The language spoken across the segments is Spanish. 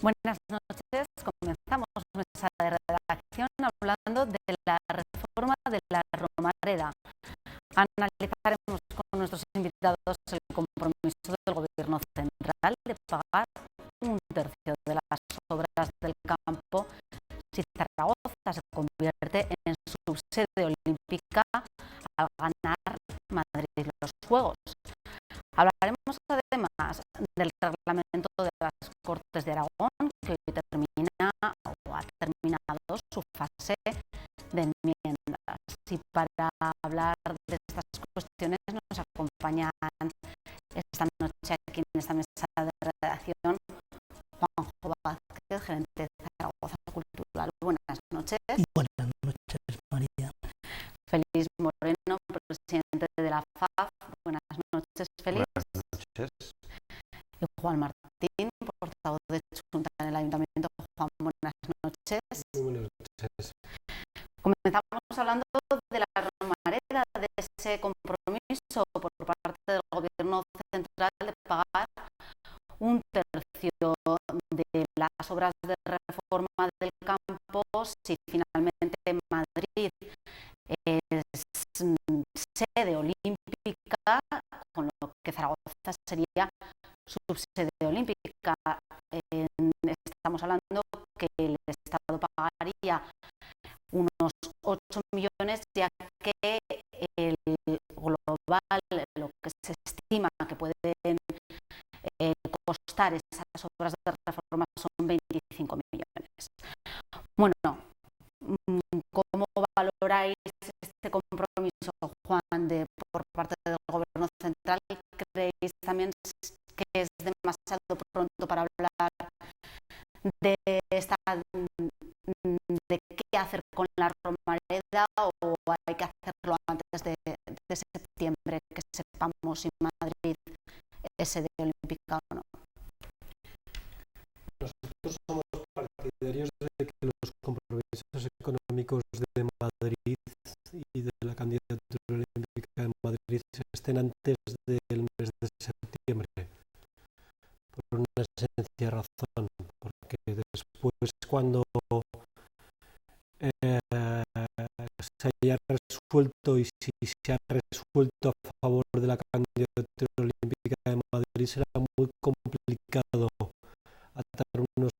Buenas noches. Comenzamos nuestra redacción hablando de la reforma de la Romareda. Analizaremos con nuestros invitados el compromiso del Gobierno central de pagar un tercio de las obras del campo si Zaragoza se convierte en subsede olímpica al ganar Madrid los Juegos. Hablaremos además del reglamento de las Cortes de Aragón, que hoy termina o ha terminado su fase de enmiendas. Y para hablar de estas cuestiones nos acompañan esta noche aquí en esta mesa de redacción Juanjo Vázquez, gerente de Zaragoza Cultural. Buenas noches. Buenas noches, María. Félix Moreno, presidente de la FAF. Buenas noches, Félix. Buenas noches. Y Juan Martín, portavoz de Junta en el Ayuntamiento. Juan, buenas noches. Muy buenas noches. Comenzamos hablando de la Romareda, de ese compromiso por parte del Gobierno central de pagar un tercio de las obras de reforma del campo si finalmente Madrid es sede olímpica, con lo que Zaragoza sería subsede olímpica. Estamos hablando que el Estado pagaría unos 8 millones, ya que el global, lo que se estima que pueden costar esas obras de reforma son 25 millones. Bueno, ¿cómo valoráis este compromiso, Juan, por parte del Gobierno central? ¿Creéis también que es demasiado pronto para hablar de qué hacer con la Romareda, o hay que hacerlo antes de septiembre, que sepamos si Madrid es sede olímpica o no? Nosotros somos partidarios de que los compromisos económicos de Madrid y de la candidatura olímpica de Madrid estén antes del mes de septiembre, por una sencilla razón, porque después, cuando se haya resuelto, y si se ha resuelto a favor de la candidatura olímpica de Madrid, será muy complicado atar unos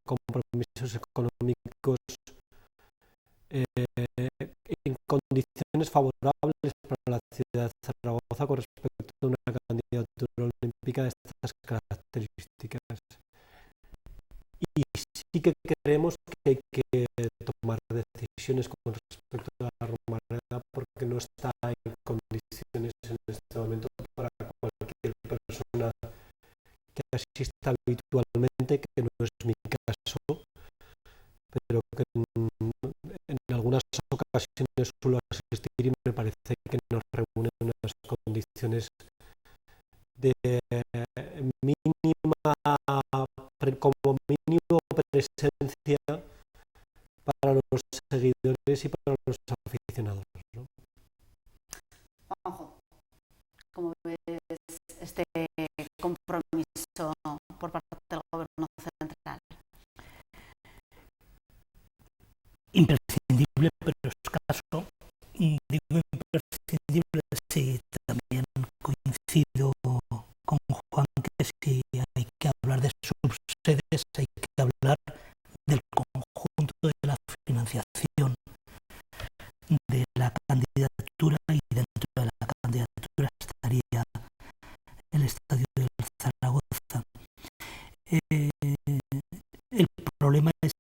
compromisos económicos en condiciones favorables para la ciudad de Zaragoza con respecto a una candidatura olímpica de estas características. Y sí que creemos que hay que tomar decisiones con respecto a la Romareda, porque no está en condiciones en este momento para cualquier persona que asista habitualmente, que no es mi caso, pero que en algunas ocasiones suelo asistir, y me parece que nos reúnen unas condiciones de como mínimo presencia para los seguidores y para los aficionados, ¿no? Juanjo, ¿cómo ves este compromiso por parte del Gobierno central? Imprescindible, pero escaso. Digo imprescindible, sí, también coincido con Juan que si hay que hablar de subsedes, hay que hablar del conjunto de la financiación de la candidatura, y dentro de la candidatura estaría el Estadio del Zaragoza. El problema es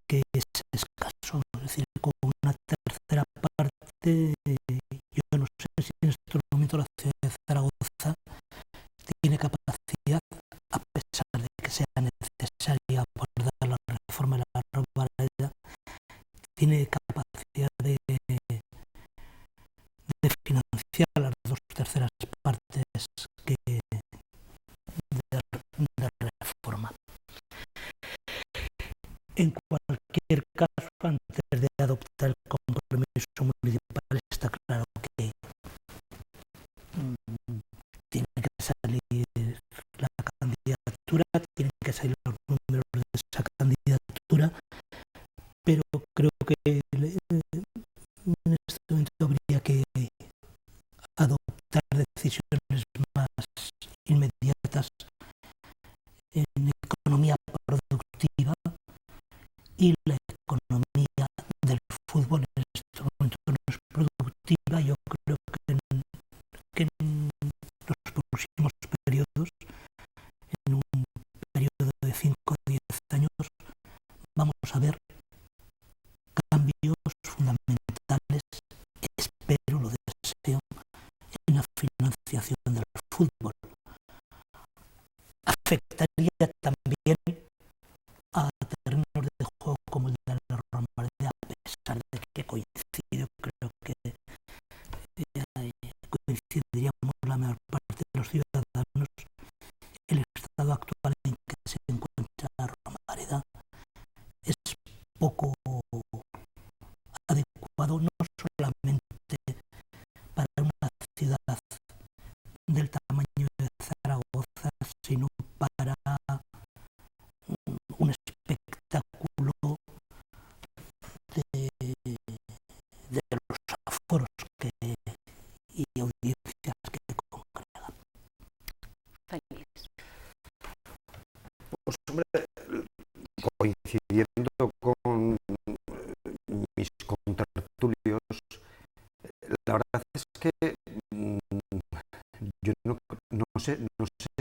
que es escaso, es decir, con una tercera parte, yo no sé si en este momento la ciudad de Zaragoza tiene capacidad, a pesar de que sea necesaria abordar la reforma de la Romareda, tiene capacidad de financiar las dos terceras partes de reforma. En cualquier caso, antes de adoptar el compromiso municipal, está claro que tiene que salir la candidatura, tienen que salir los números de momento habría que adoptar decisiones más inmediatas en economía productiva, y la economía del fútbol en este momento no es productiva. Yo creo que en los próximos periodos, en un periodo de 5 o 10 años, vamos a ver cambios fundamentales, espero, lo deseo, en la financiación del fútbol. Afectaría también a terrenos de juego como el de la Romareda, a pesar de que coincido, creo que coincidiríamos la mayor parte de los ciudadanos, el estado actual en que se encuentra la Romareda es poco adecuado, no solamente para una ciudad del tamaño de Zaragoza, sino para un espectáculo de los aforos y audiencias que congrega. Pues hombre, coincidiendo con mis contertulios, la verdad es que yo no sé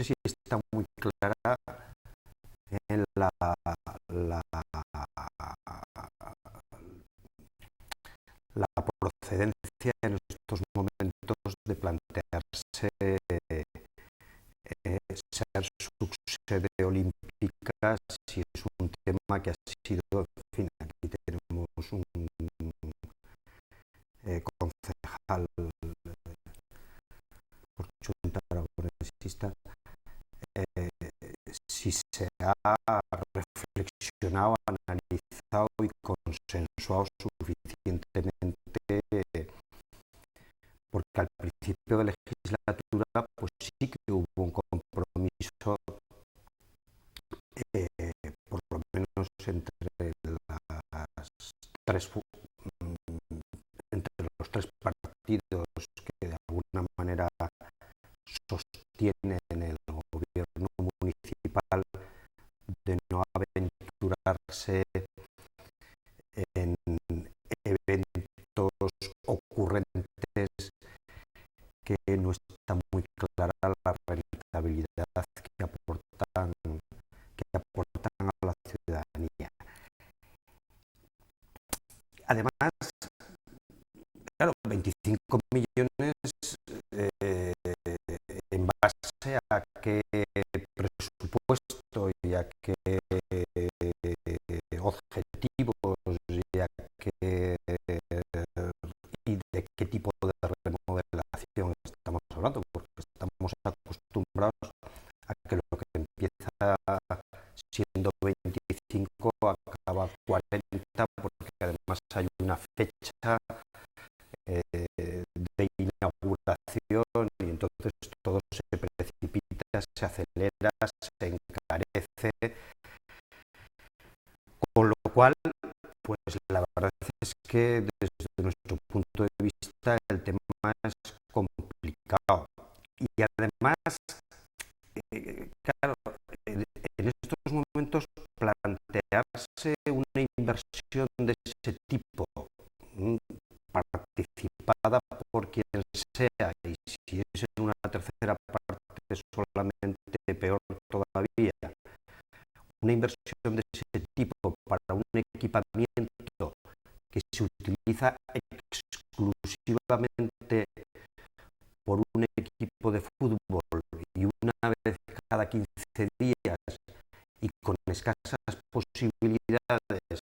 si está muy clara en la procedencia en estos momentos de plantearse ser subsede olímpica, si es un tema que ha sido, en fin, aquí tenemos un concejal por Junta Aragonesista, si se ha reflexionado, analizado y consensuado suficientemente, porque al principio de legislatura pues sí que hubo un compromiso, por lo menos entre los tres partidos que de alguna manera sostienen el gobierno municipal, de no aventurarse en eventos ocurrentes que no está muy clara la rentabilidad que aportan a la ciudadanía. Además, claro, 25 millones en base a qué presupuesto y a qué objetivos y de qué tipo de remodelación estamos hablando, porque estamos acostumbrados a que lo que empieza siendo 25 acaba 40, porque además hay una fecha de inauguración y entonces todo se precipita, se acelera, se encarece, con lo cual, pues la verdad es que desde nuestro punto de vista el tema es complicado. Y además, claro, en estos momentos plantearse una inversión de ese tipo, participada por quien sea, y si es en una tercera parte solamente, peor todavía, una inversión de ese tipo para un equipamiento que se utiliza exclusivamente por un equipo de fútbol y una vez cada 15 días y con escasas posibilidades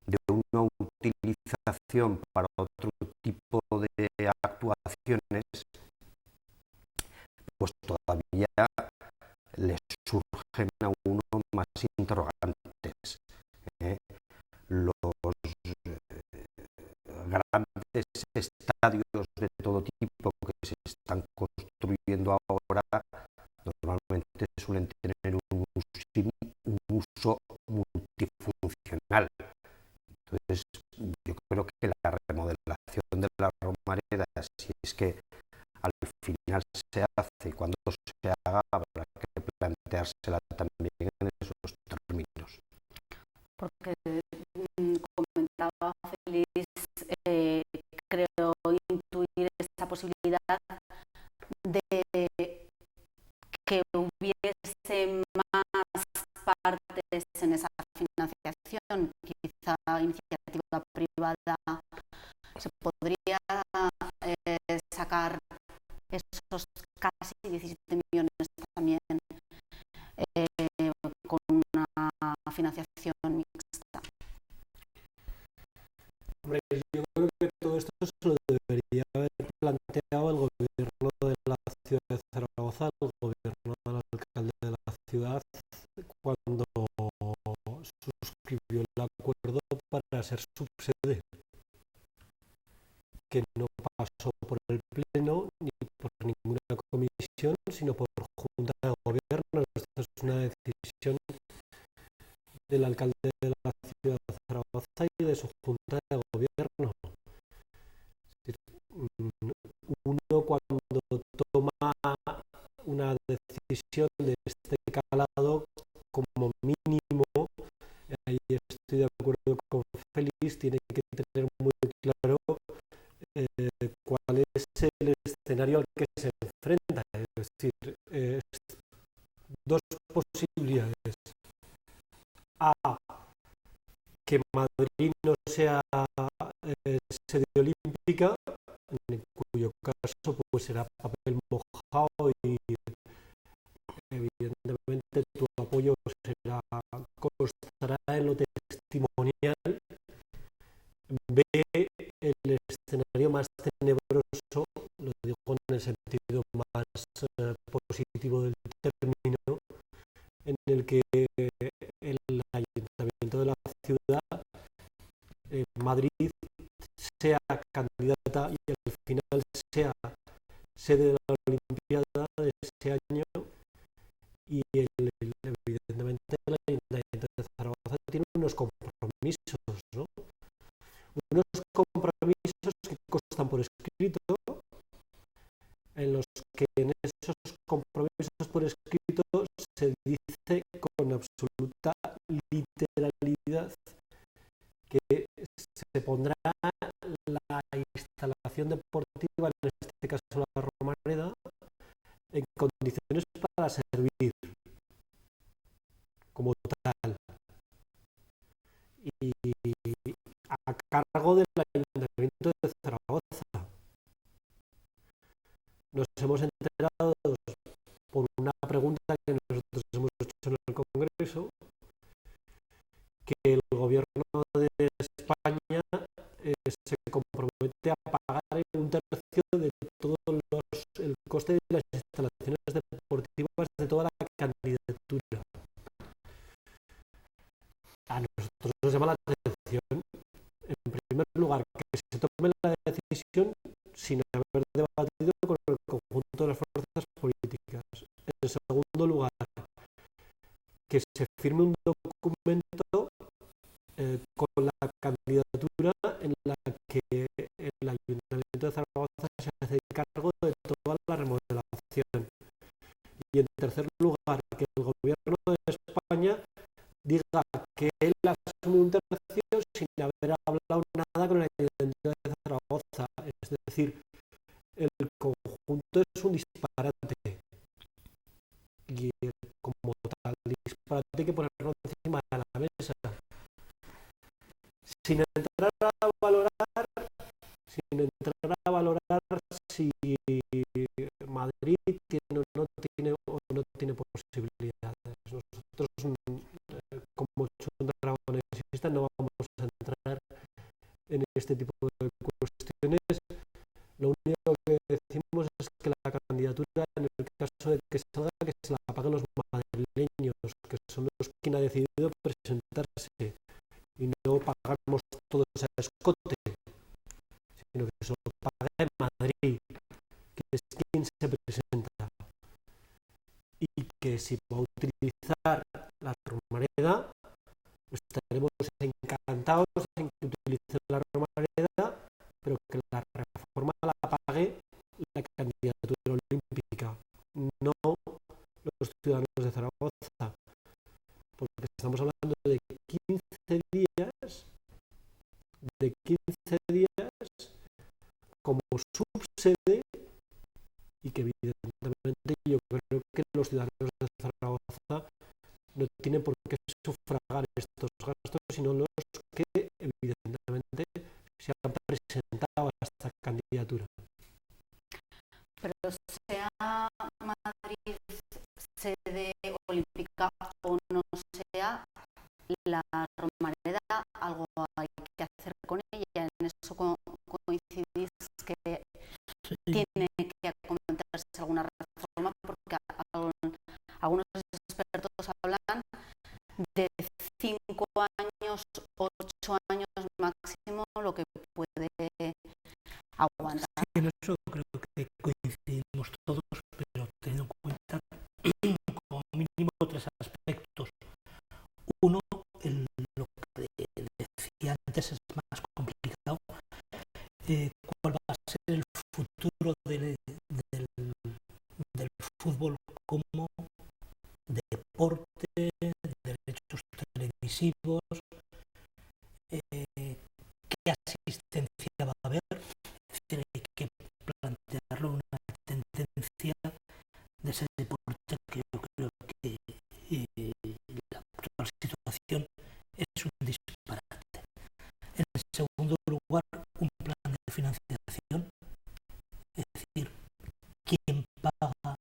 de una utilización para otro tipo de actuaciones, pues todavía les surgen a uno más interrogantes. Los grandes estadios de todo tipo que se están construyendo ahora normalmente suelen tener un uso multifuncional. Entonces, yo creo que la remodelación del la Romareda, si es que al final se hace y cuando se haga, habrá que planteársela también en esos términos. Porque comentaba Félix, creo intuir esa posibilidad de que hubiese más partes en esa financiación, quizá iniciativa privada, se podría sacar esos casi 17 millones también con una financiación mixta. Hombre, yo creo que todo esto se lo debería haber planteado el gobierno de la ciudad de Zaragoza, el gobierno del alcalde de la ciudad, cuando suscribió el acuerdo para ser subsede, que no pasó por el Pleno ni por ninguna comisión, sino por Junta de Gobierno. Esto es una decisión del alcalde de la ciudad de Zaragoza y de su Junta de Gobierno. Es decir, uno cuando toma una decisión de este calado, como mínimo, ahí estoy de acuerdo con Félix, tiene que tener muy claro cuál es el escenario al que se enfrenta. Es decir, dos posibilidades. A, que Madrid no sea sede olímpica, en cuyo caso pues será papel mojado y evidentemente tu apoyo constará en lo testimonial. B, el escenario más tenebroso, lo digo en el sentido más positivo del término, en el que el ayuntamiento de la ciudad, Madrid, sea candidata y al final sea sede de la Olimpiada de ese año, y evidentemente el ayuntamiento de Zaragoza tiene unos compromisos, ¿no? Unos compromisos que constan por escrito, en los que en esos compromisos por escrito se dice con absoluta literalidad que se pondrá la instalación deportiva, en este caso la Romareda, en condiciones para servir como tal, y a cargo del ayuntamiento de Zaragoza. Nos hemos enterado por una pregunta que nosotros hemos hecho en el Congreso, que el gobierno de España se compromete a pagar un tercio de todo el coste de las instalaciones deportivas de toda la candidatura. A nosotros nos llama la atención, en primer lugar, que se tome la decisión sin haber debatido con el conjunto de las fuerzas políticas. En segundo lugar, que se firme un documento con la candidatura en la que el Ayuntamiento de Zaragoza se hace cargo de toda la remodelación. Y en tercer lugar, que el gobierno de España diga que él asume un tercio sin haber hablado nada con el Ayuntamiento de Zaragoza. Es decir, el conjunto es un disparate. Y como tal disparate hay que ponerlo encima de la mesa. Sin entrar a valorar si Madrid tiene o no tiene posibilidades. Nosotros, como aragonesistas, no vamos a entrar en este tipo de cuestiones. Lo único que decimos es que la candidatura, en el caso de que salga, que se la paguen los madrileños, que son los que han decidido presentarse, y no pagamos todos a escote, sino que se lo pague Madrid, que es quien se presenta, y que si va a utilizar la Romareda, estaremos encantados en que utilice la Romareda, pero que la subsede y que evidentemente yo creo que los ciudadanos de Zaragoza no tienen por qué sufragar estos gastos, sino los que evidentemente se han presentado a esta candidatura. Pero sea Madrid sede olímpica o no sea, la Romareda algo hay que hacer con ella. En eso coincidís que Sí. tiene que acometerse alguna reforma, porque algunos expertos hablan de 5 años, 8 años máximo lo que puede aguantar. Sí, en eso creo que coincidimos todos, pero teniendo en cuenta como mínimo 3 aspectos. Uno, lo que decía antes es más complicado. ¿Cuál va a ser el futuro del fútbol como deporte, derechos televisivos? ¿Qué asistencia va a haber? Es decir, hay que plantearlo una tendencia de ese deporte que yo creo que la actual situación es un disparate. En segundo lugar, un plan de financiación, es decir, quién paga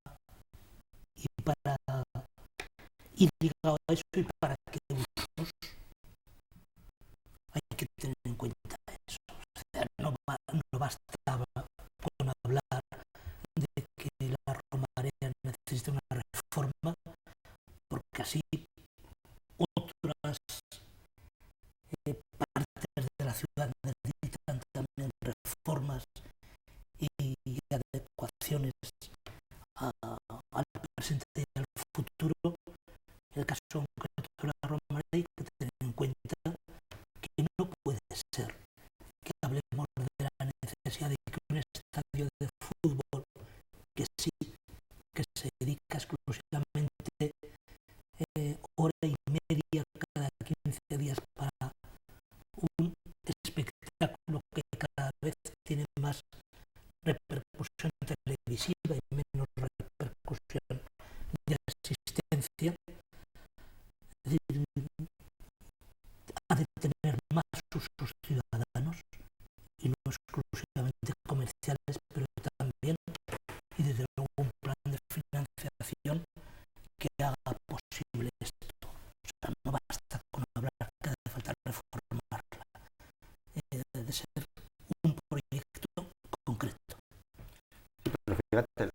y para ir ligado a eso y para qué usos. Hay que tener en cuenta eso. O sea, no bastaba con hablar de que la Romareda necesita una reforma, porque así otras partes de la ciudad necesitan también reformas y adecuaciones al presente y al futuro. En el caso concreto de la Romareda hay que tener en cuenta que no puede ser que hablemos de la necesidad de que un estadio de fútbol que sí, que se dedica exclusivamente hora y media cada 15 días para un espectáculo que cada vez tiene más repercusión televisiva y menos repercusión de asistencia, es decir, ha de tener más usos ciudadanos y no exclusivamente comerciales, pero también, y desde luego un plan de financiación que haga posible esto. O sea, no basta con hablar que hace falta reformarla, debe ser un proyecto concreto. Pero fíjate,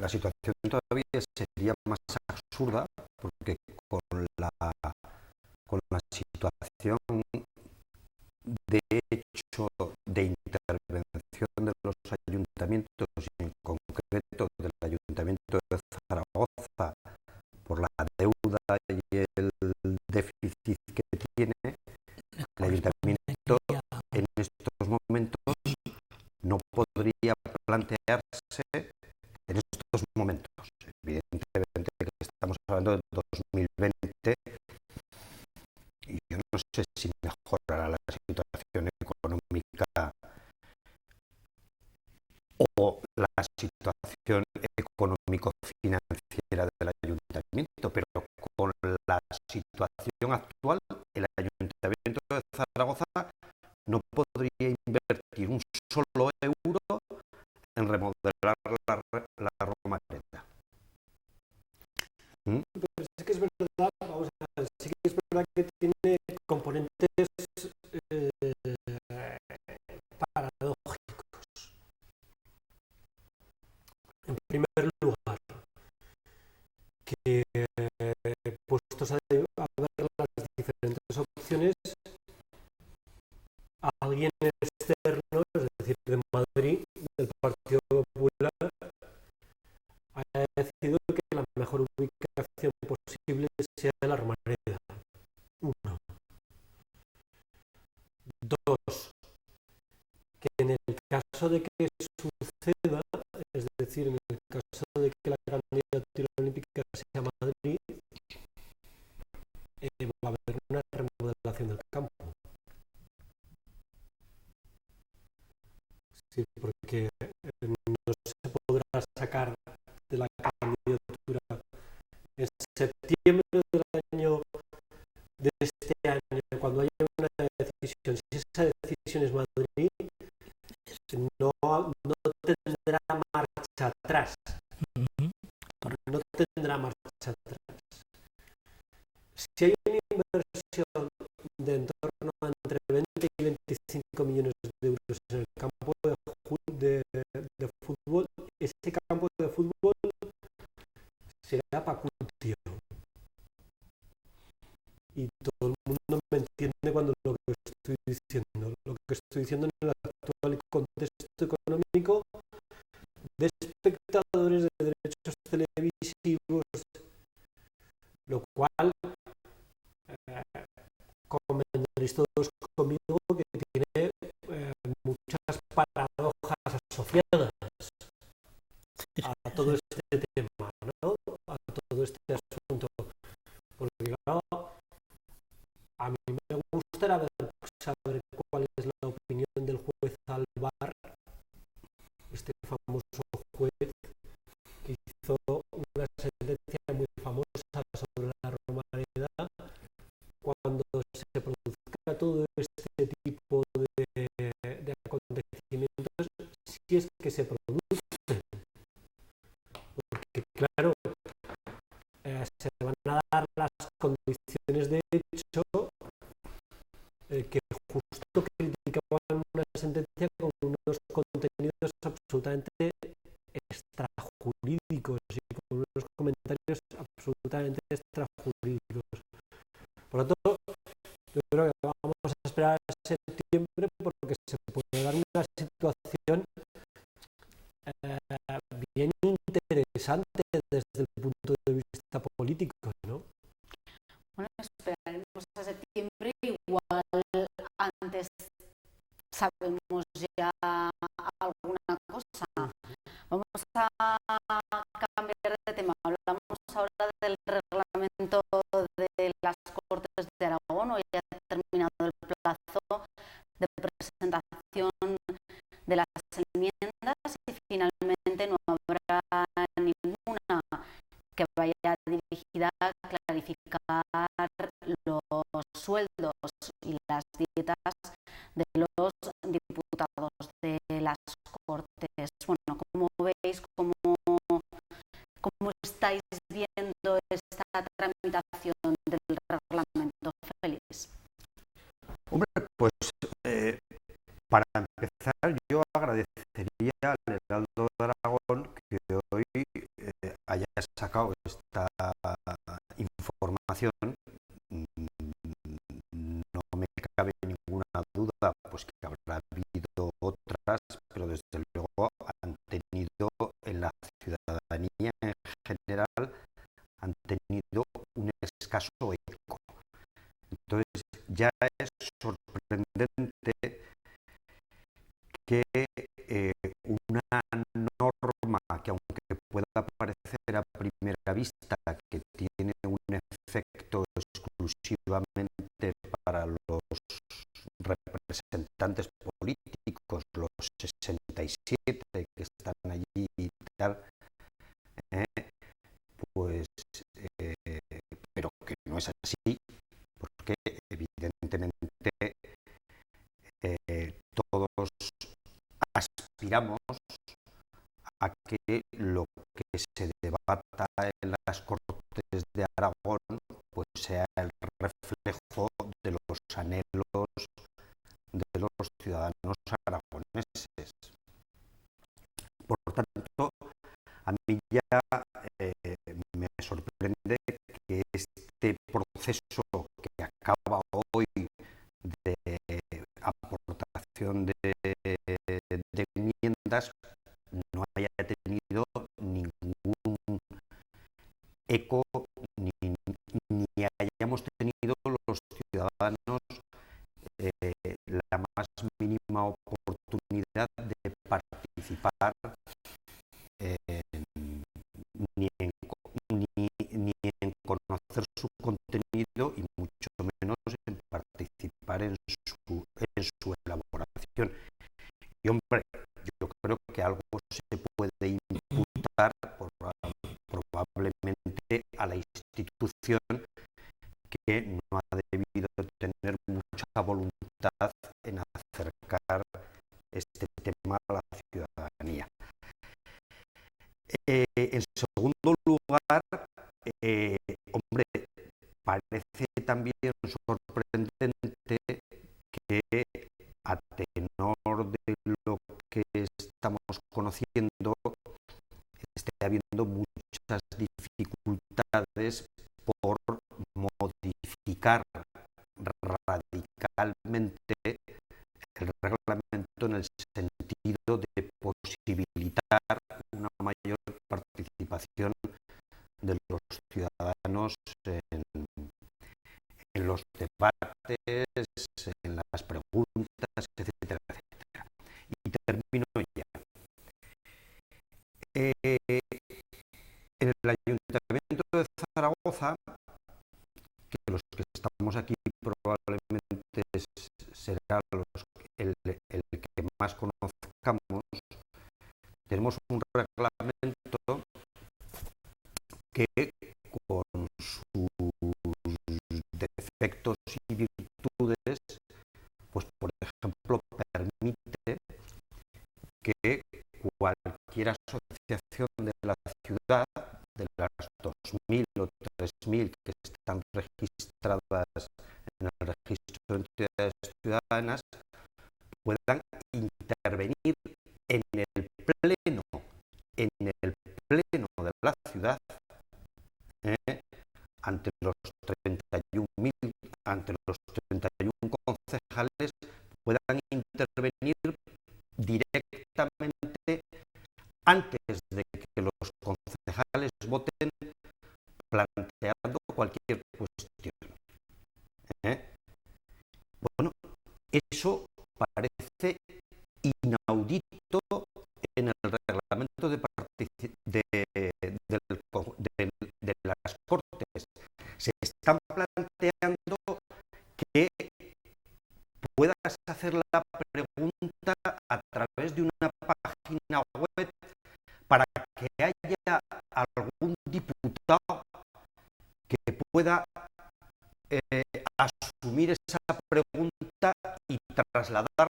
la situación todavía sería más absurda, porque con la situación de hecho de intervención de los ayuntamientos, y en concreto del Ayuntamiento de Zaragoza, por la deuda y el déficit que tiene, el ayuntamiento en estos momentos no podría plantearse en estos momentos. Evidentemente que estamos hablando de 2020 y yo no sé si mejorará la situación económica o la situación económico-financiera del ayuntamiento, pero con la situación actual, el ayuntamiento de Zaragoza no podría invertir un solo euro en remodelar la Romareda. Pero sí que es verdad, vamos a ver, sí que es verdad que tiene componentes paradójicos. En primer lugar, que puestos a ver las diferentes opciones, alguien externo, es decir, de Madrid, del Partido Popular, haya decidido que la mejor ubicación posible sea la Romareda. 1. 2. Que en el caso de que suceda, es decir, en el caso de que la candidatura olímpica sea Madrid, va a haber una remodelación del campo. Sí, porque porque no se podrá sacar de la candidatura en septiembre de este año, cuando haya una decisión. Si esa decisión es Madrid, no tendrá marcha atrás. No tendrá marcha atrás. Si hay una inversión de en torno a entre 20 y 25 millones de euros en el campo de fútbol, ese campo de fútbol será para cultivo. Y todo el mundo me entiende cuando lo que estoy diciendo. Lo que estoy diciendo en el actual contexto económico de espectadores de derechos televisivos, lo cual convendréis todos conmigo que tiene muchas paradojas asociadas a todo este tema, ¿no? A todo este asunto. Porque claro, a mí me gustaría saber cuál es la opinión del juez Alvar, este famoso juez que hizo una sentencia muy famosa sobre la Romareda, cuando se produzca todo este tipo de acontecimientos, si es que se producen. Porque claro, se van a dar las condiciones de hecho que justo criticaban una sentencia con unos contenidos absolutamente extrajurídicos y con unos comentarios absolutamente extrajurídicos. Por lo tanto, yo creo que vamos a esperar a septiembre porque se puede dar una situación bien interesante desde el punto de vista político, ¿no? Bueno, esperaremos a septiembre, igual antes sabemos ya alguna cosa. Vamos a cambiar de tema. Hablamos ahora del reglamento de las Cortes de Aragón. Hoy ha terminado el plazo de presentación de las enmiendas y finalmente no habrá ninguna que vaya dirigida a clarificar los sueldos y las dietas de los diputados de las Cortes. Bueno, ¿cómo veis, cómo estáis viendo esta tramitación del reglamento, Félix? Hombre, pues para empezar yo agradecería al Heraldo de Aragón que hoy haya sacado esta información. No me cabe ninguna duda pues que habrá habido otras, pero desde luego han tenido en la ciudadanía en general han tenido un escaso eco. Entonces ya es sorprendente que una norma que, aunque pueda parecer a primera vista que tiene un efecto exclusivamente para los representantes políticos, los 67 que están allí y tal, pues pero que no es así, porque evidentemente todos aspiramos a que lo que se debata en las Cortes de Aragón pues sea el reflejo de los anhelos de los ciudadanos aragoneses. Por tanto, a mí ya me sorprende que este proceso que acaba hoy de aportación de enmiendas no haya tenido ningún eco ni hayamos tenido los ciudadanos la más mínima oportunidad de participar ni en conocer su contenido y mucho menos en participar en su elaboración. Y hombre, yo creo creo que algo se puede imputar probablemente a la institución, que no ha debido tener mucha voluntad en acercar este tema a la ciudadanía. En segundo lugar, hombre, parece también sorprendente que, a tenor de lo que estamos conociendo, esté habiendo muchas dificultades por modificar radicalmente el reglamento, en el sentido de posibilitar una mayor participación de los ciudadanos en los debates, en las preguntas, etcétera, etcétera. Y termino ya. En el Ayuntamiento de Zaragoza, que los que estamos aquí probablemente será el que más conozcamos, tenemos un reglamento que, con sus defectos y virtudes, pues por ejemplo permite que cualquier asociación de la ciudad, de las 2.000 o 3.000 que están registradas en el registro de entidades ciudadanas, puedan intervenir en el pleno de la ciudad, ante los 31 concejales, puedan intervenir directamente antes de que los concejales voten, planteando cualquier cuestión. Bueno, eso parece inaudito en el reglamento de las Cortes. Se están planteando que puedas hacer la pregunta a través de una página web, para que haya algún diputado que pueda asumir esa pregunta y trasladarla.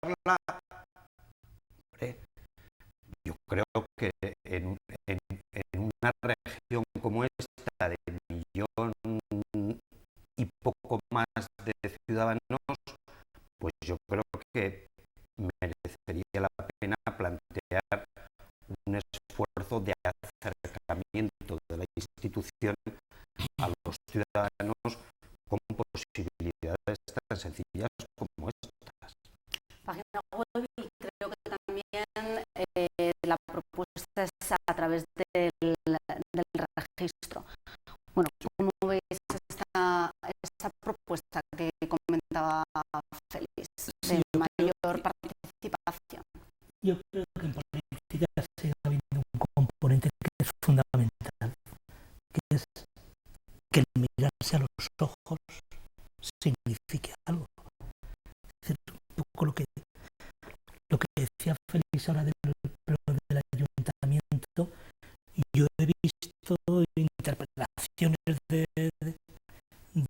Yo creo que en una región como esta, de 1.000.000 y poco más de ciudadanos, pues yo creo que merecería la pena plantear un esfuerzo de acercamiento de la institución a los ciudadanos, con posibilidades tan sencillas como estas. Página web, y creo que también la propuesta es a través del registro. Bueno, ¿cómo veis esta propuesta que comentaba Félix, de mayor participación? Yo creo que en política sigue habiendo un componente que es fundamental, que es que el mirarse a los ojos signifique algo. Es decir, un poco lo que decía Félix ahora del ayuntamiento. Yo he visto interpretaciones de un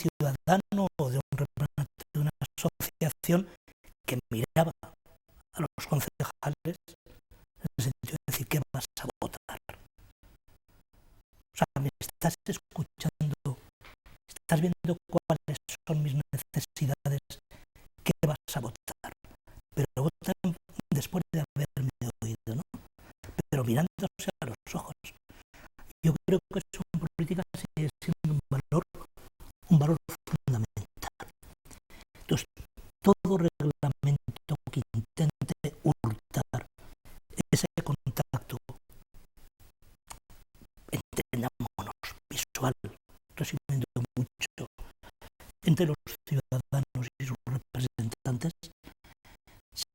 ciudadano o de un representante de una asociación que miraba a los concejales en el sentido de decir: ¿qué vas a votar? O sea, me estás escuchando, estás viendo cuáles son mis necesidades, ¿qué vas a votar? Pero votan después de haberme oído, ¿no? Pero mirándose a los ojos. Yo creo que eso en política sigue siendo un valor fundamental. Entonces, todo reglamento que intente hurtar ese contacto, entendámonos, visual, resumiendo mucho, entre los ciudadanos y sus representantes,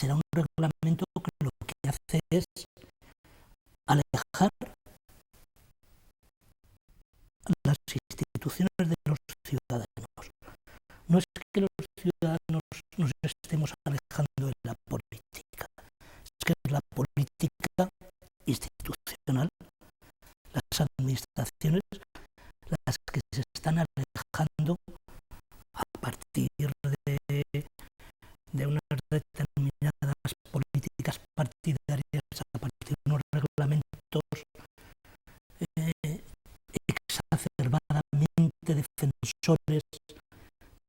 será un reglamento que lo que hace es alejar las instituciones de los ciudadanos. No es que los ciudadanos nos estemos alejando de la política, es que la asesores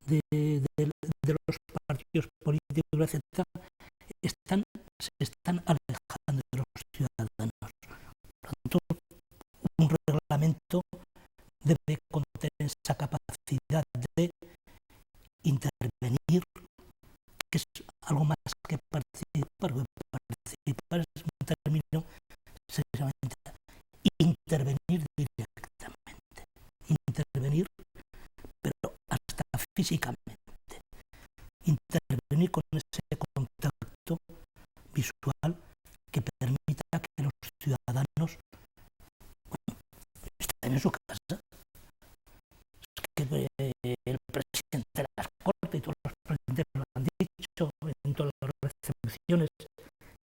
de los partidos políticos, etcétera, se están alejando de los ciudadanos. Por lo tanto, un reglamento debe contener esa capacidad de intervenir, que es algo más que participar. Participar es un término sencillamente intervenir directamente. Intervenir, pero hasta físicamente. Intervenir con ese contacto visual que permita que los ciudadanos estén en su casa. Es que el presidente de las Cortes y todos los presidentes lo han dicho en todas las recepciones,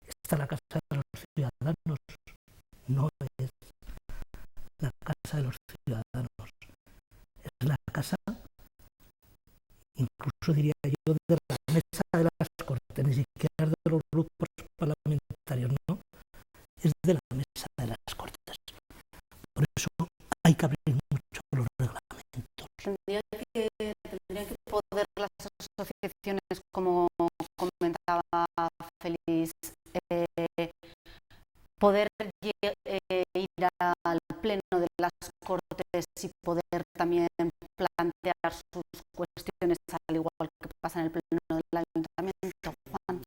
está la casa de los ciudadanos, no es la casa de los ciudadanos, es la casa, incluso diría yo, de la mesa de las Cortes, ni siquiera de los grupos parlamentarios, no, es de la mesa de las Cortes. Por eso hay que abrir mucho los reglamentos. Tendrían que poder las asociaciones, como comentaba Félix, poder ir al pleno de las Cortes y poder también plantear sus cuestiones al igual que pasa en el pleno del Ayuntamiento. Juan.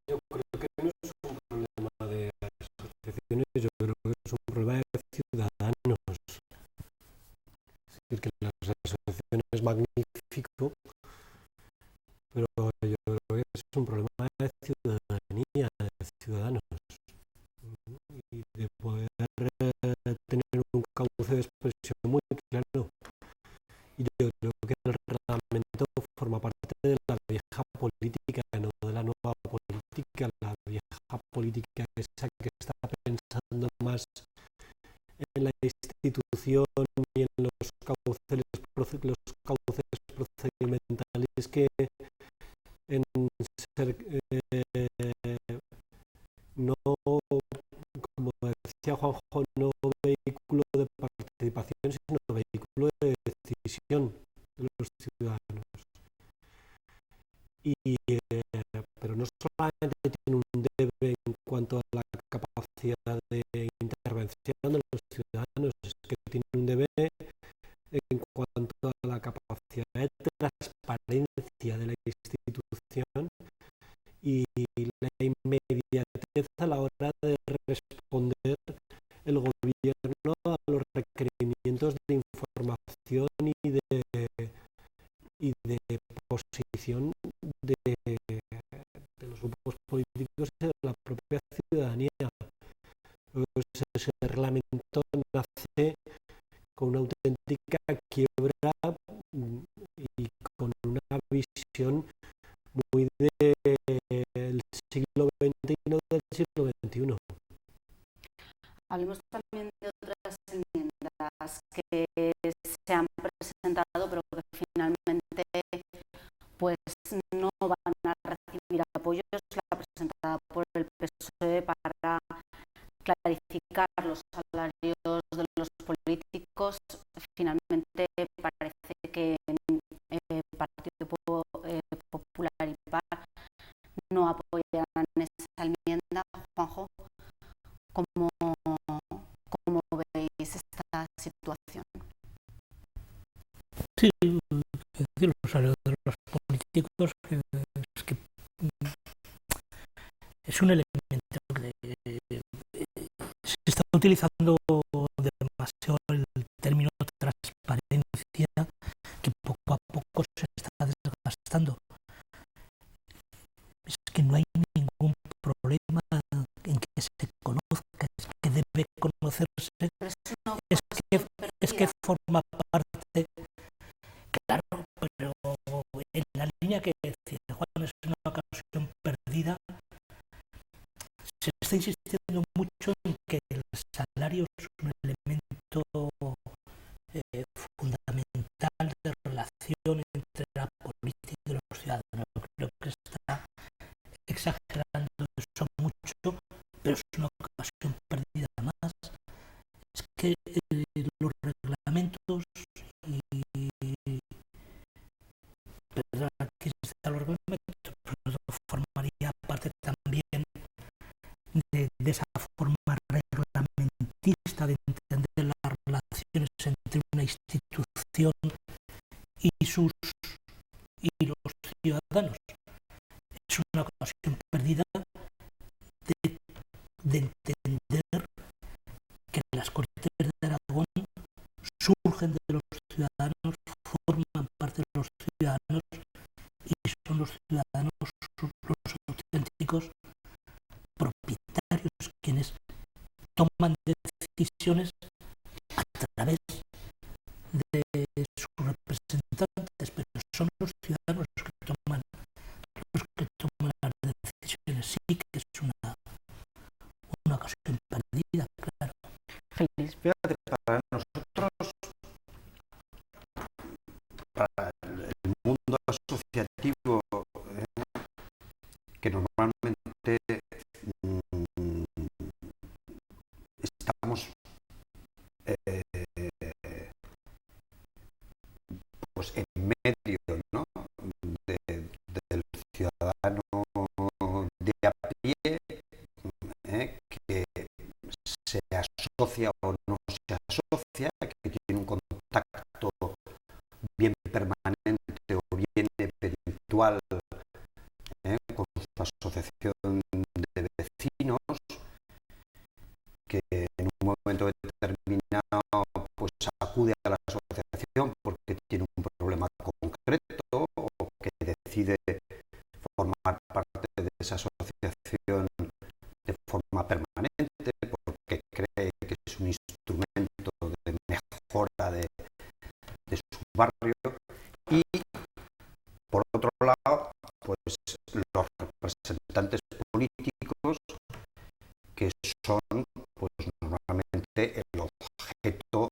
Yo creo que no es un problema de asociaciones, yo creo que es un problema de ciudadanos. Es decir, que las asociaciones es magnífico, pero yo creo que es un problema de ciudadanía, de ciudadanos. Y de poder tener un cauce de expresión muy claro. Y yo creo que el reglamento forma parte de la vieja política, no de la nueva política. La vieja política, esa que está pensando más en la institución y en los cauces procedimentales que en ser no, como decía Juanjo, no vehículo de participación, sino vehículo de decisión de los ciudadanos. Pero no solamente tiene un debe en cuanto a la capacidad de intervención de los ciudadanos, es que tiene un debe en cuanto a la capacidad de transparencia de la institución y la inmediatez a la hora de responder el gobierno a los requerimientos de información y de posición de los grupos políticos y de la propia ciudadanía. Ese reglamento nace con una auténtica quiebra y con una visión muy del siglo XX y no del siglo XXI. Hablemos también de otras enmiendas que se han presentado, pero que finalmente pues no van a recibir apoyos. La presentada por el PSOE para clarificar los salarios de los políticos, finalmente parece que Partido Popular y PAR no apoyarán esa enmienda. Juanjo, ¿cómo veis esta situación? Sí, los salarios de los políticos es un elemento que se está utilizando demasiado el término transparencia, que poco a poco se está desgastando. Es que no hay ningún problema en que se conozca, es que debe conocerse, es que forma parte, claro, pero en la línea que decía Juan, es una ocasión perdida. Se está insistiendo mucho en que el salario es un elemento fundamental de relación entre la política y los ciudadanos. Creo que está exagerando eso mucho, pero es una ocasión perdida más. Es que los reglamentos y de esa forma reglamentista de entender las relaciones entre una institución y los ciudadanos. Es una ocasión perdida de entender que las Cortes de Aragón surgen de los ciudadanos, forman parte de los ciudadanos y son los ciudadanos los auténticos propietarios quienes toman decisiones a través de sus representantes, pero son los ciudadanos los que toman las decisiones. Sí que es una ocasión perdida, claro. Fíjate, para nosotros, para el mundo asociativo, que normalmente estamos pues en medio, ¿no?, del ciudadano de a pie, que se asocia o no se asocia, que tiene un contacto bien permanente o bien eventual con su asociación de vecinos, que en un momento determinado pues acude a la asociación porque tiene un problema concreto o que decide formar parte de esa asociación de forma permanente porque cree que es un instrumento de mejora de su barrio. Y por otro lado, pues los representantes políticos, que son pues normalmente el objeto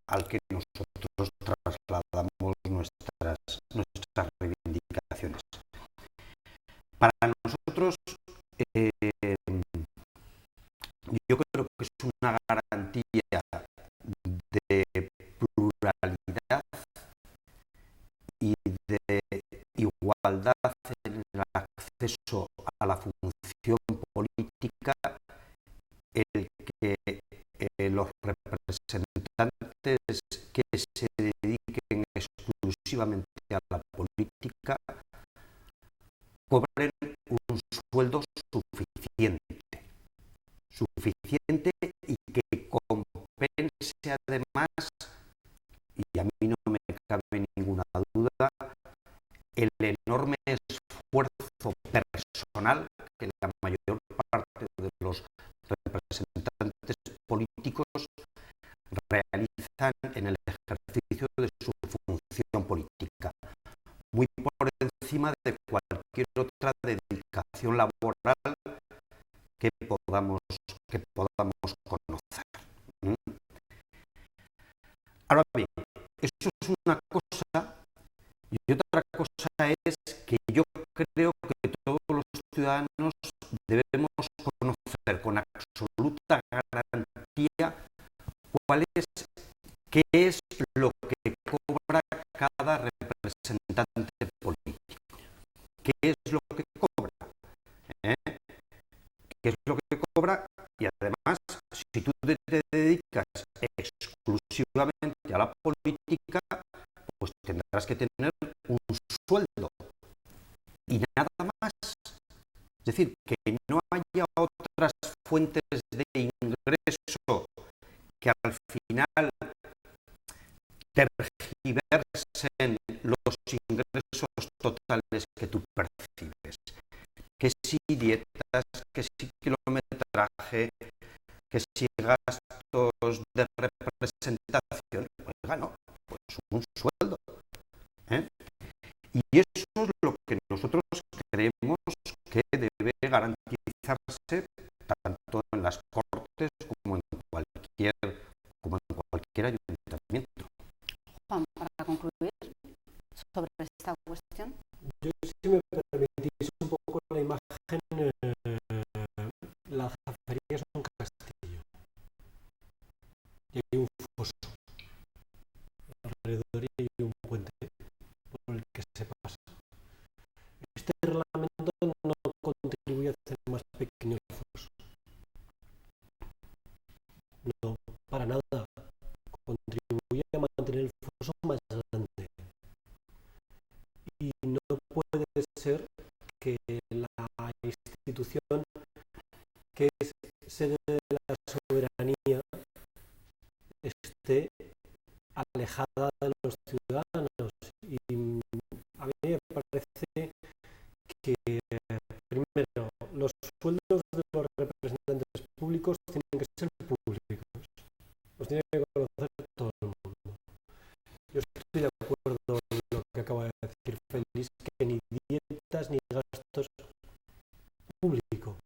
al que nosotros trasladamos nuestras reivindicaciones. Para nosotros, yo creo que es una garantía de pluralidad y de igualdad en el acceso a la función política el que los representantes que se dediquen exclusivamente a la política cobren un sueldo suficiente y que compense además, y a mí no me cabe ninguna duda, el enorme esfuerzo personal que la mayor parte de los representantes políticos realizan en el ejercicio de su función política, muy por encima de cualquier otra dedicación laboral que podamos conocer. Ahora bien, eso es una cosa, y otra cosa es que yo creo que todos los ciudadanos debemos conocer con absoluta garantía qué es lo que cobra cada representante político. ¿Qué es lo que cobra? ¿Qué es lo que cobra? Y además, si tú te dedicas exclusivamente a la política, pues tendrás que tener un sueldo y nada más. Es decir, que no haya otras fuentes de ingreso que al final tergiversen los ingresos totales que tú percibes. Que si dietas, que si kilometraje, que si gastos de representación, oiga, no, pues un sueldo. Y eso es lo que nosotros creemos que debe garantizarse tanto en las Cortes como en cualquier ayuntamiento. Juan, para concluir sobre esta cuestión. Yo, si me permitís un poco la imagen, la zapatería es un castillo y hay un foso alrededor y hay un puente por el que se pasa. Este reglamento no contribuye a hacer más pequeños fosos, sede de la soberanía esté alejada de los ciudadanos. Y a mí me parece que, primero, los sueldos de los representantes públicos tienen que ser públicos, los tiene que conocer todo el mundo. Yo estoy de acuerdo en lo que acaba de decir Félix, que ni dietas ni gastos público.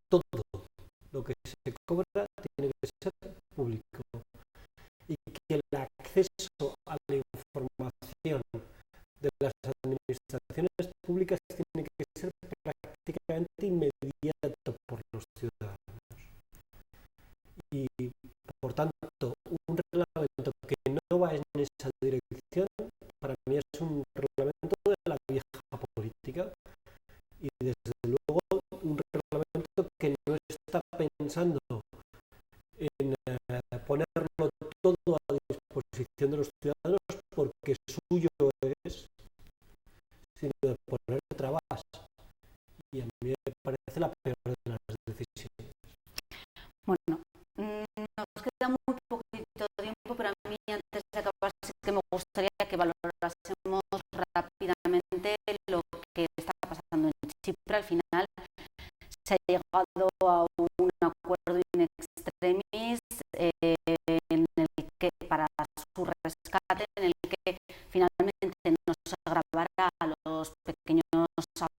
Todo lo que se cobra tiene que ser público. Y que el acceso a la información de las administraciones públicas tiene que ser prácticamente inmediato por los ciudadanos. Y, por tanto, un reglamento que no va en esa dirección, para mí es un reglamento de la vieja política. Y desde luego un reglamento que no está pensando en ponerlo todo a disposición de los ciudadanos porque suyo es, sino de poner trabas. Y a mí me parece la peor de las decisiones. Bueno, nos queda muy poquito tiempo, pero a mí antes de acabar sí que me gustaría que valorásemos rápidamente lo que está pasando en Chipre. Al final se ha llegado a un acuerdo in extremis en el que, para su rescate, en el que finalmente no se gravará a los pequeños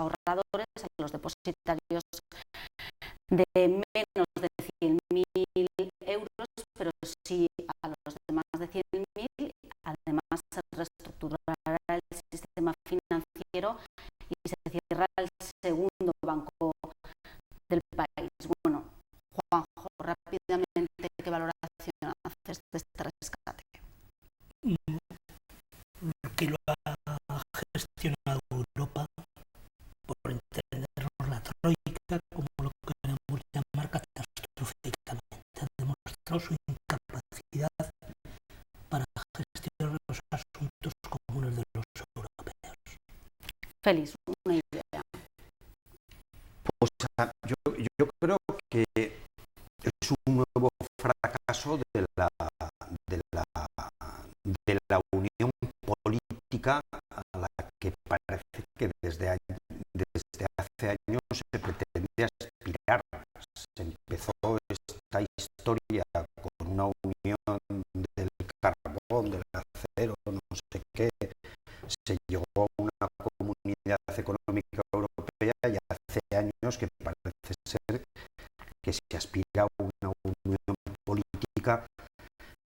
ahorradores, a los depositarios de menos de 100.000 euros, pero sí a los de más de 100.000. Además, se reestructurará el sistema financiero y se cierra el segundo banco del país. Bueno, Juanjo, rápidamente, ¿qué valoración haces de este rescate? Que lo ha gestionado Europa, por entendernos la troika, como lo queremos llamar, catastróficamente. Ha demostrado su incapacidad para gestionar los asuntos comunes de los europeos. Félix, una idea. Pues yo creo que es un nuevo fracaso de la unión política a la que parece que desde hace años se pretende aspirar. Se empezó esta historia con una unión del carbón, del acero, no sé qué. Se llegó a una comunidad económica europea y hace años que parece ser que se aspira a una unión política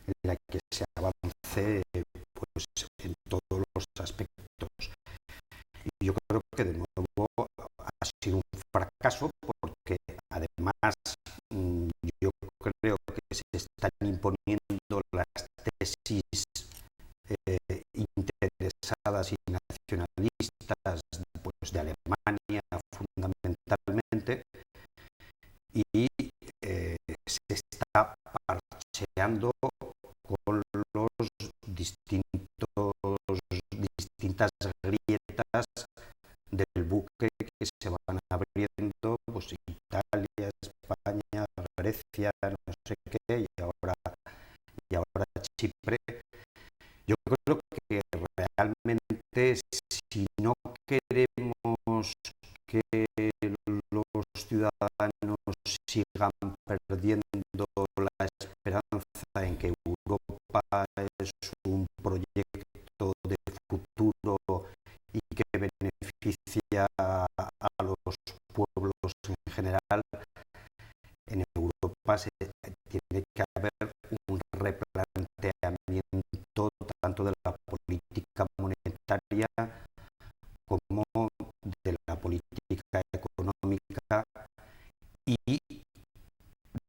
en la que se avance pues, en todos los aspectos. Y yo creo que de nuevo ha sido un fracaso porque además yo creo que se están imponiendo las tesis interesadas y nacionalistas pues, de Alemania fundamentalmente, y se está parcheando con los distintas grietas del buque que se van abriendo, pues Italia, España, Grecia, no sé qué, y ahora Chipre. Yo creo que realmente, si no queremos que los ciudadanos sigan perdiendo la esperanza en que Europa es un proyecto de futuro y que beneficia a los pueblos en general, en Europa tiene que haber un replanteamiento tanto de la política monetaria como de la política económica, y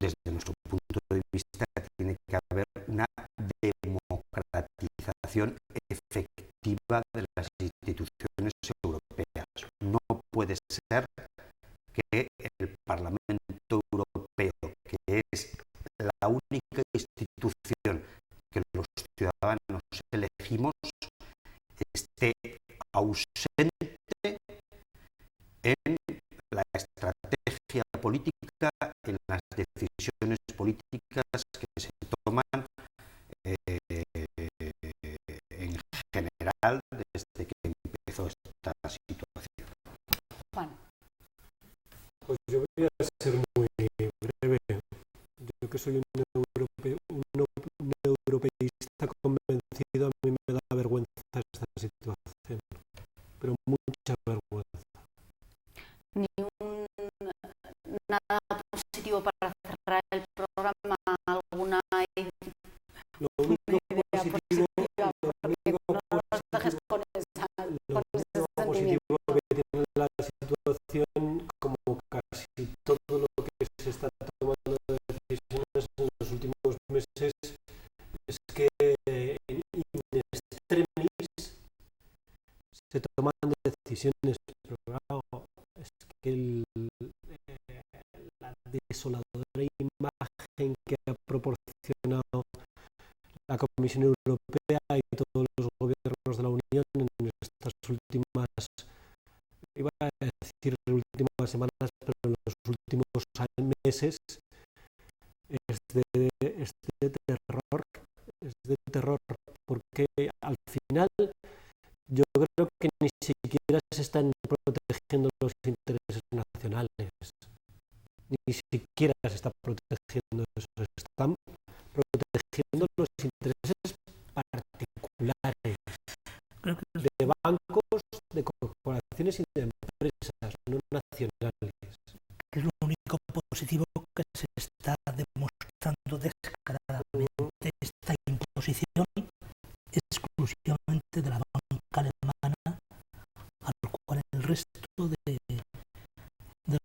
desde nuestro punto de vista tiene que haber una democratización efectiva de las instituciones europeas. No puede ser que el Parlamento Europeo, que es la única institución que los ciudadanos elegimos, esté ausente en la estrategia política implica en las decisiones políticas que se toman en general desde que empezó esta situación. Juan. Pues yo voy a ser muy breve. Yo que soy un europeísta convencido, a mí me da vergüenza esta situación, pero mucha vergüenza. Nada positivo para cerrar el programa, alguna Lo único positivo que tiene la situación, como casi todo lo que se está tomando de decisiones en los últimos meses, es que en extremis se toman decisiones, pero claro, es que la desoladora imagen que ha proporcionado la Comisión Europea y todos los gobiernos de la Unión en estas últimas, iba a decir últimas semanas, pero en los últimos meses, es de terror, porque al final yo creo que ni siquiera se están protegiendo los intereses nacionales, ni siquiera se está protegiendo eso, se están protegiendo los intereses particulares de bancos, de corporaciones y de empresas, no nacionales. Que es lo único positivo que se está demostrando descaradamente, esta imposición exclusivamente de la banca alemana, al cual el resto de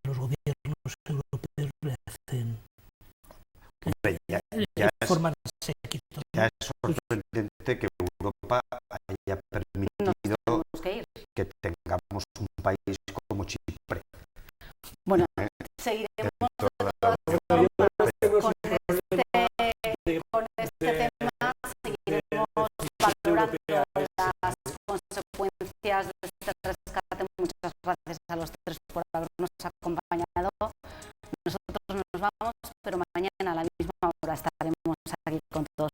los gobiernos europeos le hacen forman séquito. Ya es sorprendente que Europa haya permitido que tengamos un país como Chipre. Bueno, seguiremos con este tema, seguiremos valorando las consecuencias de este rescate. Muchas gracias a los tres por habernos acompañado. Nosotros nos vamos, pero mañana a la misma hora estaremos aquí con todos